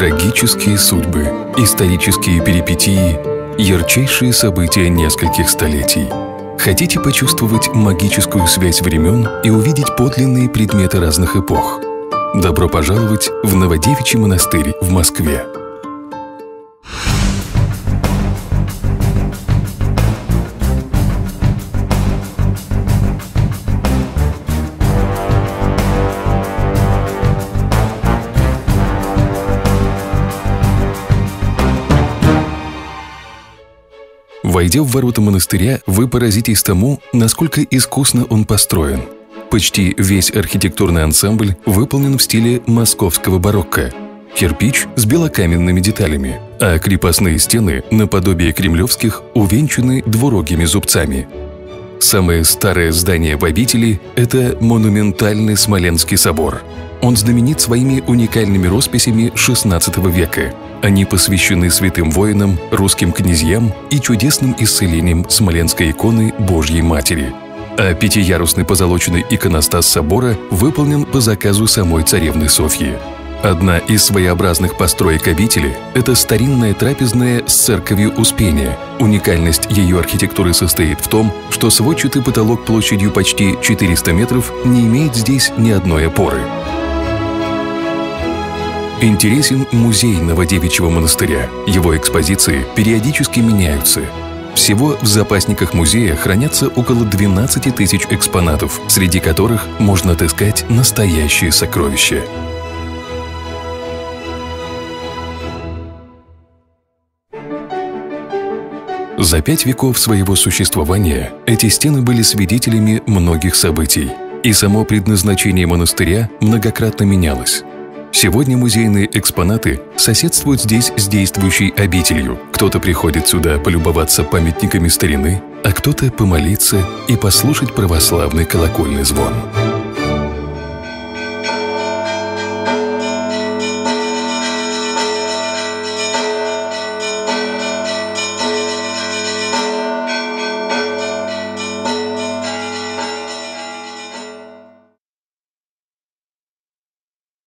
Трагические судьбы, исторические перипетии, ярчайшие события нескольких столетий. Хотите почувствовать магическую связь времен и увидеть подлинные предметы разных эпох? Добро пожаловать в Новодевичий монастырь в Москве. Войдя в ворота монастыря, вы поразитесь тому, насколько искусно он построен. Почти весь архитектурный ансамбль выполнен в стиле московского барокко. Кирпич с белокаменными деталями, а крепостные стены, наподобие кремлевских, увенчаны двурогими зубцами. Самое старое здание в обители – это монументальный Смоленский собор. Он знаменит своими уникальными росписями XVI века. Они посвящены святым воинам, русским князьям и чудесным исцелениям смоленской иконы Божьей Матери. А пятиярусный позолоченный иконостас собора выполнен по заказу самой царевны Софьи. Одна из своеобразных построек обители – это старинная трапезная с церковью Успения. Уникальность ее архитектуры состоит в том, что сводчатый потолок площадью почти 400 метров не имеет здесь ни одной опоры. Интересен музей Новодевичьего монастыря. Его экспозиции периодически меняются. Всего в запасниках музея хранятся около 12 тысяч экспонатов, среди которых можно отыскать настоящие сокровища. За 5 веков своего существования эти стены были свидетелями многих событий, и само предназначение монастыря многократно менялось. Сегодня музейные экспонаты соседствуют здесь с действующей обителью. Кто-то приходит сюда полюбоваться памятниками старины, а кто-то помолиться и послушать православный колокольный звон.